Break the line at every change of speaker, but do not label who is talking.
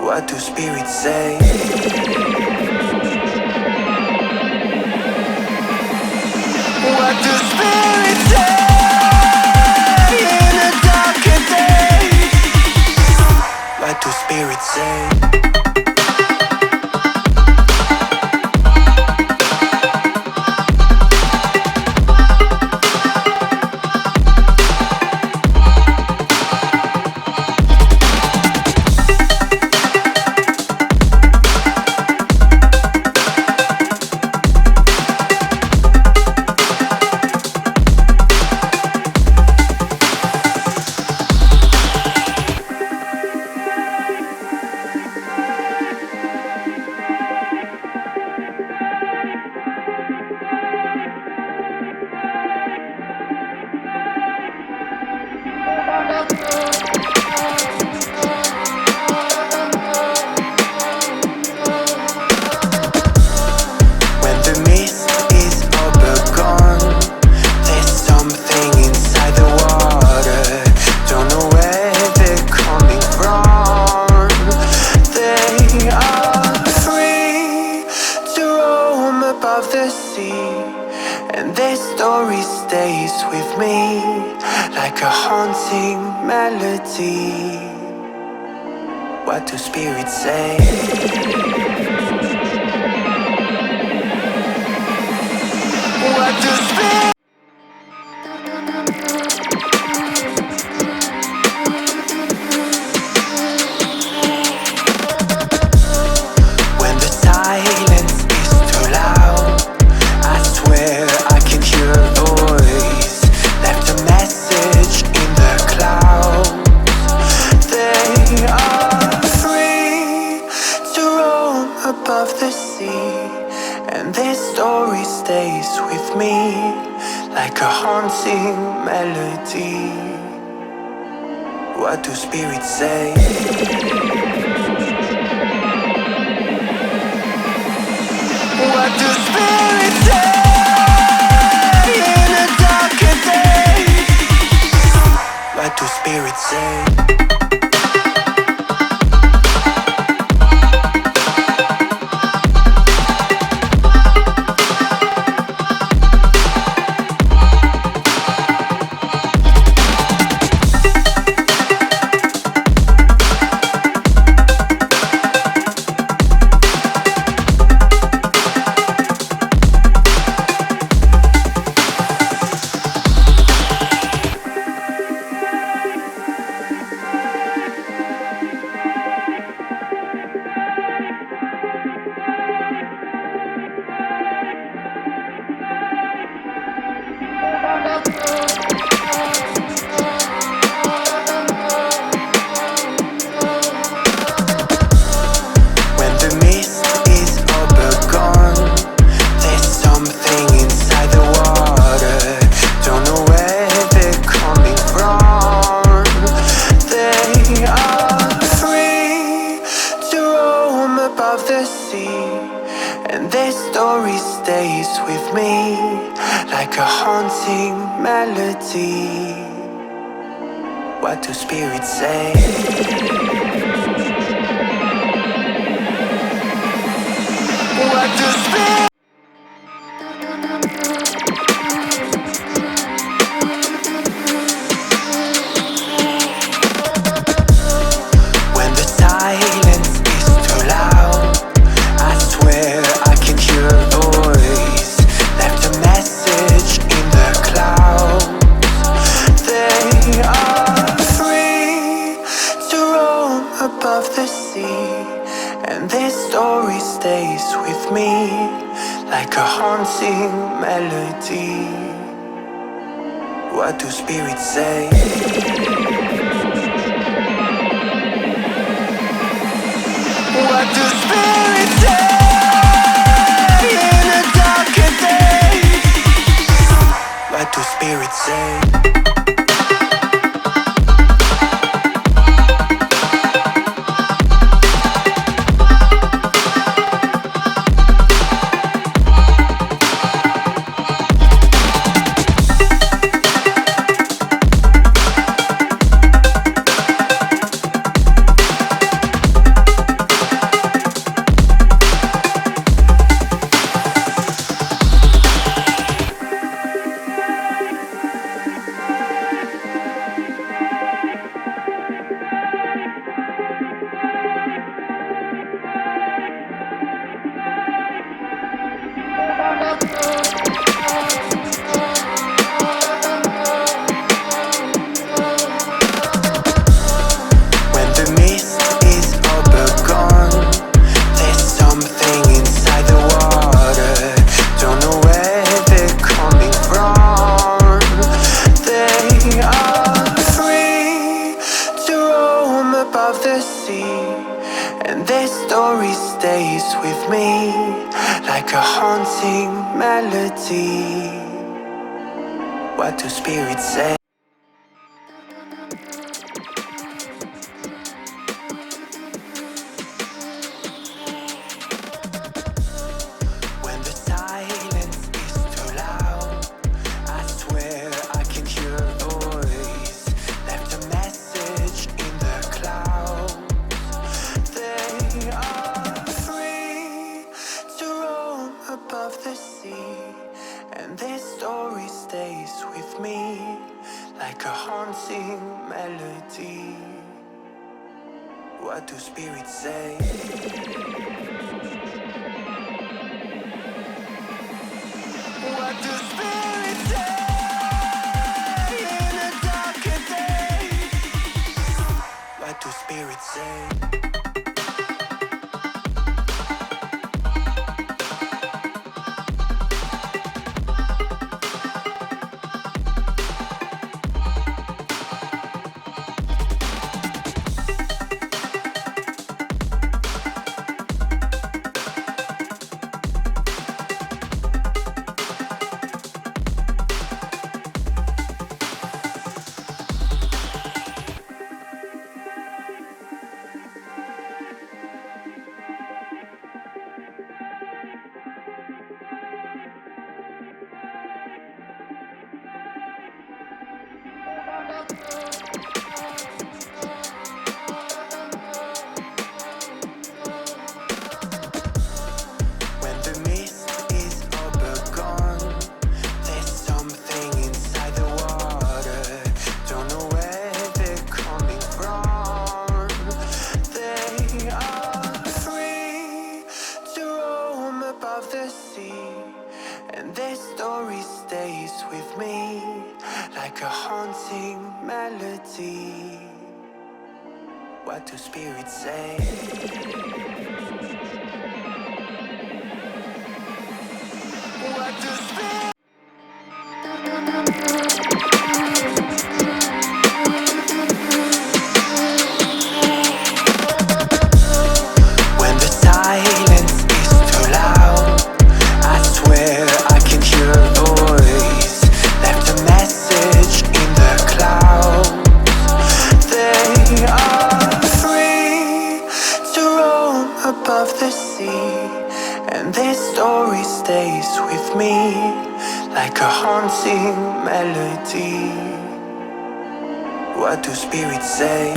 What do spirits say? What do spirits say in a darker day? What do spirits say? And their story stays with me like a haunting melody. What do spirits say? What do spirits when the silence is too loud? I swear I can hear a voice left a message in the clouds. They are free to roam above the sea, and their story stays with me like a haunting melody. What do spirits say? What do spirits say in a darker day? What do spirits say? And their story stays with me like a haunting melody. What do spirits say? What do spirits when the silence is too loud? I swear I can hear a voice left a message in the clouds. They are free to roam above the sea, and their story stays with me like a haunting melody. What do spirits say? What do spirits say in a darker day? What do spirits say? above the sea, and their story stays with me like a haunting melody. What do spirits say? When the silence is too loud, I swear I can hear a voice, left a message in the clouds. They are free to roam above the sea, and their story stays with me like a haunting melody. What do spirits say? What do spirits say in a darker day? What do spirits say? When the mist is overgone, there's something inside the water. Don't know where they're coming from. They are free to roam above the sea, and their story stays with me like a haunting melody. What do spirits say? What do spirits When the silence is too loud, I swear I can hear a voice, left a message in the clouds. They are free to roam above the sea, and their story stays with me like a haunting melody. What do spirits say?